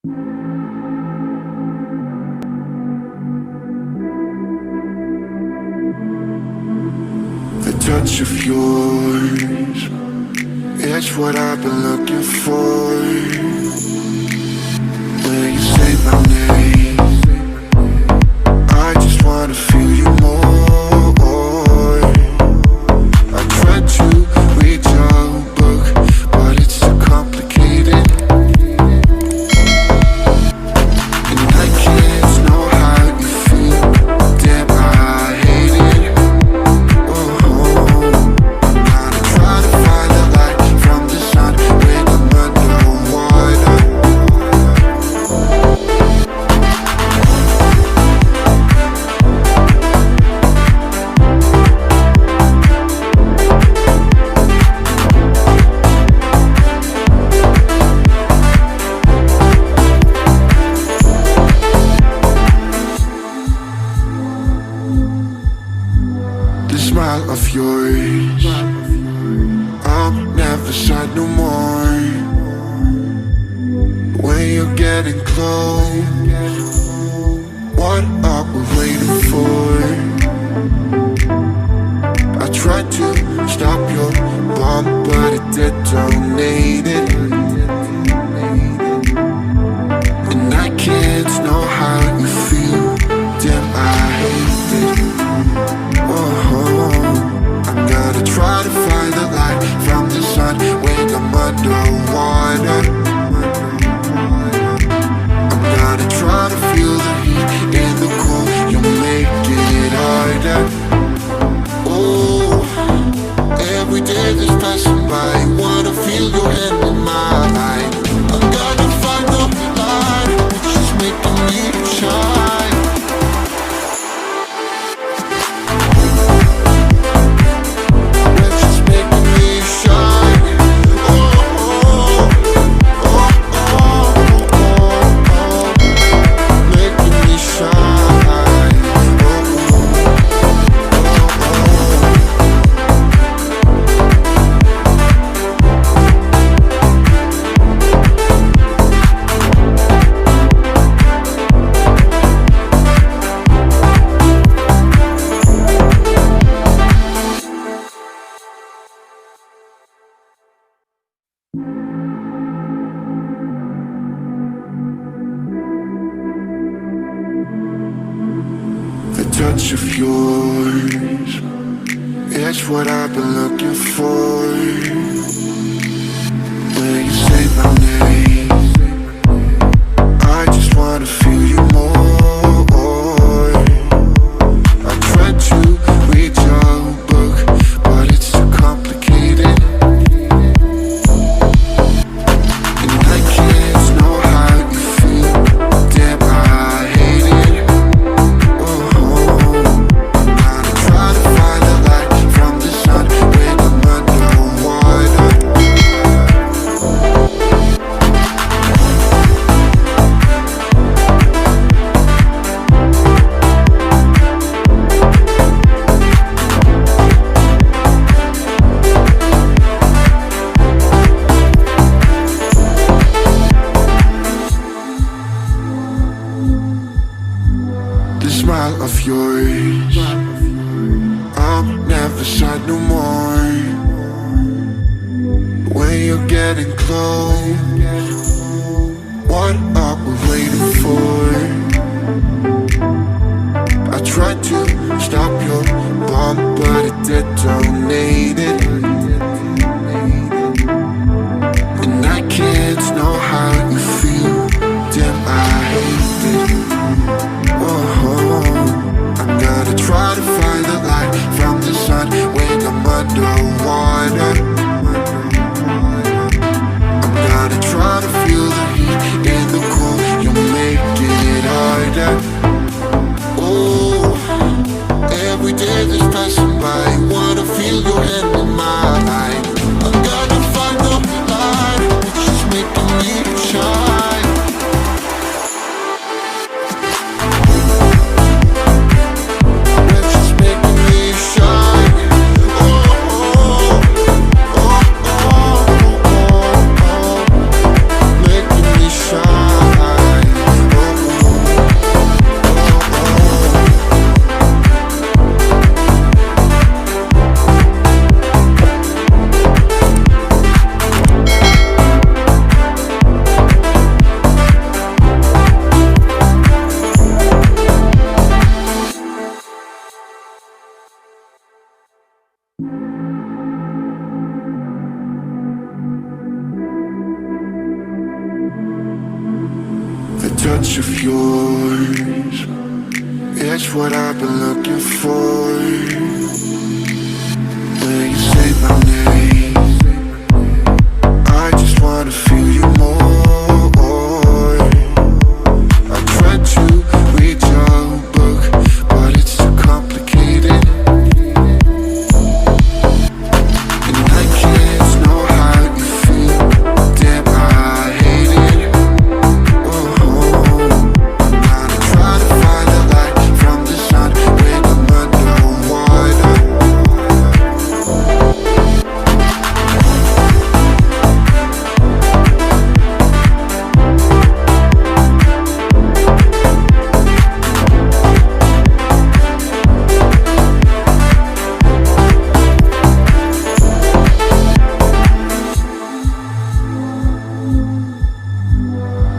The touch of yours is what I've been looking for. When you say my name, I just wanna feel you more. I tried to read your book, but it's too complicated, and I can't know how you feel. Damn, I hate it. The smile of yours, I'm never sad no more. When you're getting close, what are we waiting for? I tried to stop your bomb, but it detonated, and I can't know how you feel. Damn, I hate it. I'm gonna try to find the light from the sun when I'm underwater. I'm gonna try to feel the heat in the cold. You're making it harder. Oh, every day that's passing by, wanna feel your hand in mine. I'm gonna find the light, which is making me shine. The touch of yours is what I've been looking for. When you say my name, I just wanna feel you more. I tried to read your book, but it's too complicated, and I can't know how you feel. Damn, I hate it. The smile of yours, I'm never sad no more. When you're getting close, what are we waiting for? I tried to stop your bomb, but it detonated, and I can't know how you feel. Damn, I hate it. I'm gonna try to find the light from the sun when I'm underwater. I'm gonna try to feel the heat in the cold. You're making it It's what I've been looking for. When you say my name, I just wanna feel you more. I tried to read your book, but it's too complicated, and I can't know how you feel. Damn, I hate it. Oh, I'm gonna try to find the light from the sun when I'm underwater.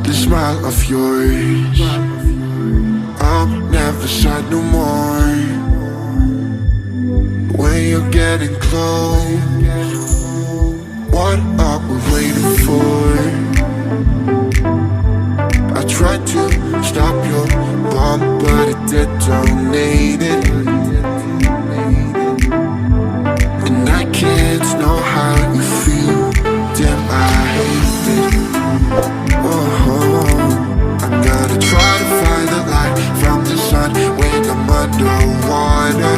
The smile of yours, I'm never sad no more. When you're getting close, what are we waiting for? I tried to stop your bomb, but it detonated, and I can't know how you feel. Damn, I hate it. I'm gonna try to find the light from the sun when I'm underwater.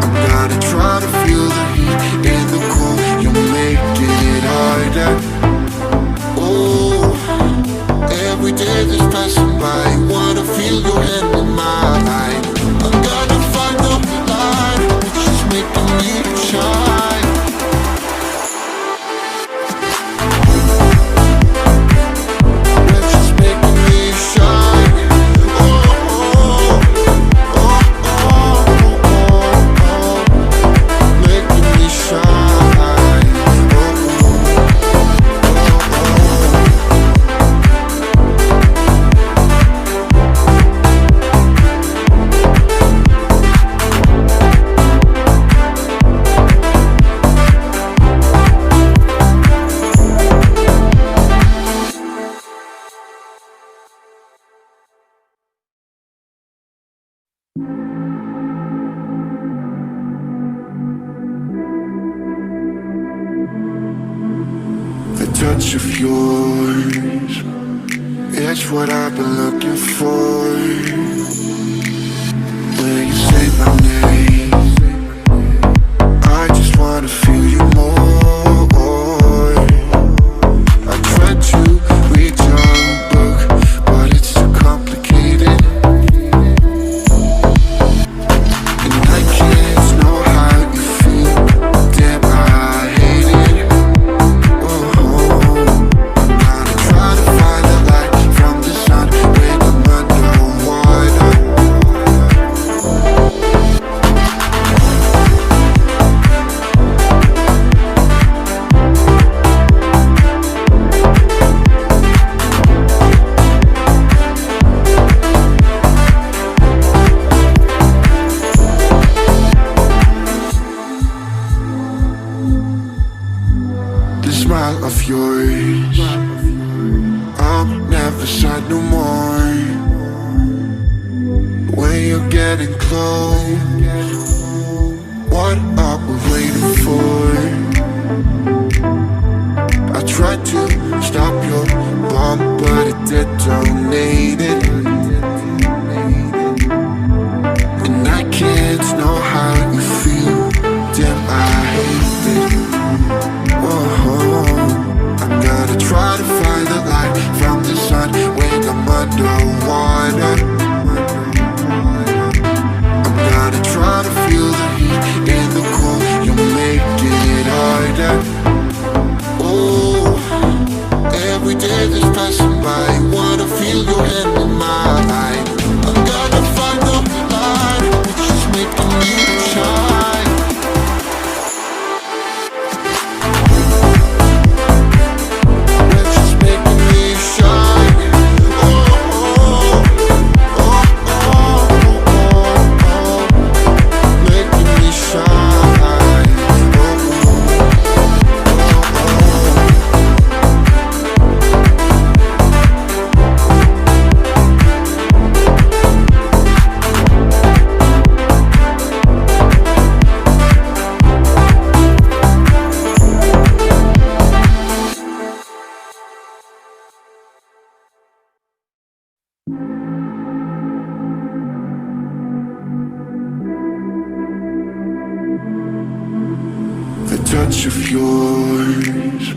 I'm gonna try to feel the heat and the cold. You're making it harder. Oh, every day that's passing by, wanna feel your hand in mine. I'm gonna find the light, which is making me shine. A touch of yours, it's what I've been looking for. When you say my name, I just wanna feel you more. I tried to read your book, but it's too complicated, and I can't know how you feel. Damn, I hate it. The smile of yours, I'm never sad no more. When you're getting close, what are we waiting for? I tried to stop your bomb, but it detonated, and I can't know how you feel. Damn, I hate it. I'm gonna try to find the light from the sun when I'm underwater. I'm gonna try to feel the heat and the cold. You're making it harder. Oh, every day that's passing by, wanna feel your hand in mine. The touch of yours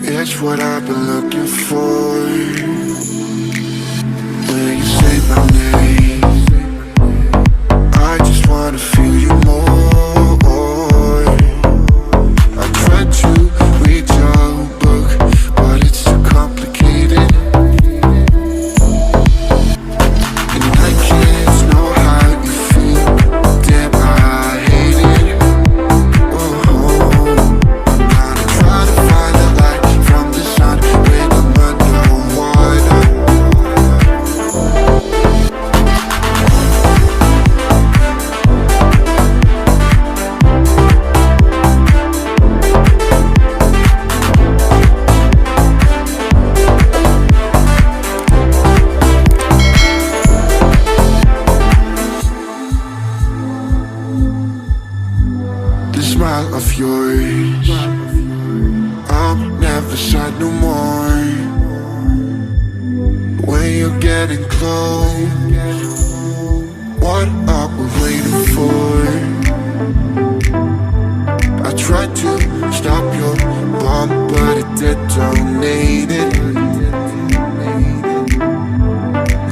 is what I've been looking for. When you say my name, I just wanna feel you more. I tried to read your book, but it's too complicated, and I can't know how you feel. Damn, I hate it. Try to find the light from the sun when I'm underwater. The smile of yours, I'm never sad no more. When you're getting close, what are we waiting for? I tried to stop your bomb, but it detonated,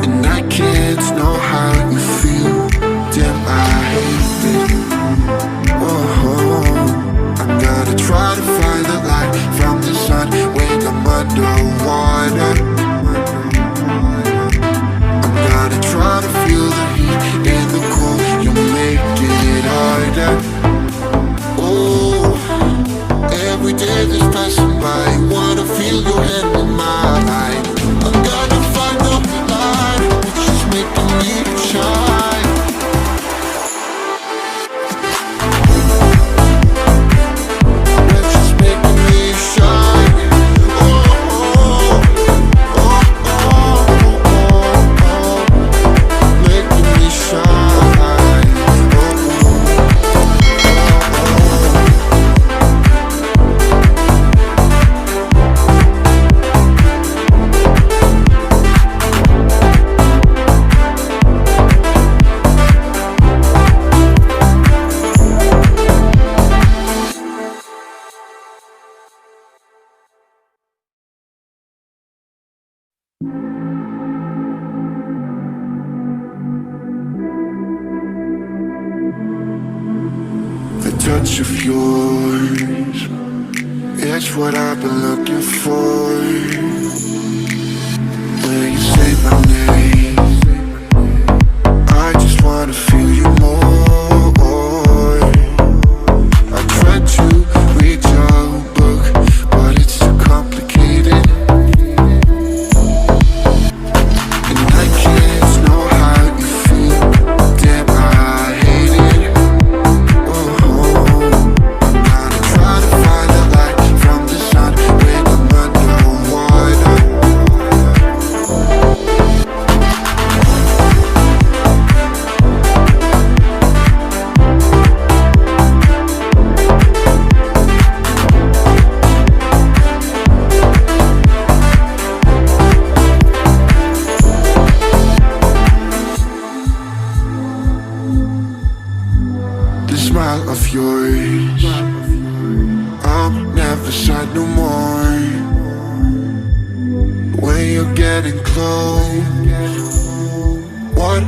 and I can't know how you feel. Damn, I hate it. I'm gonna try to find the light from the sun when I'm underwater. I'm gonna try to feel the heat and the cold. You'll make it harder. Oh, every day that's passing by, wanna feel your hand in mine. I'm gonna find the light, which is making me shine. The touch of yours is what I've been looking for. When you say my name, I just wanna feel you more. I tried to read your book, but it's too complicated, and I can't know how you feel. Damn, I hate it. Try to find the light from the sun when I'm underwater. The smile of yours, I'm never sad no more. When you're getting close, what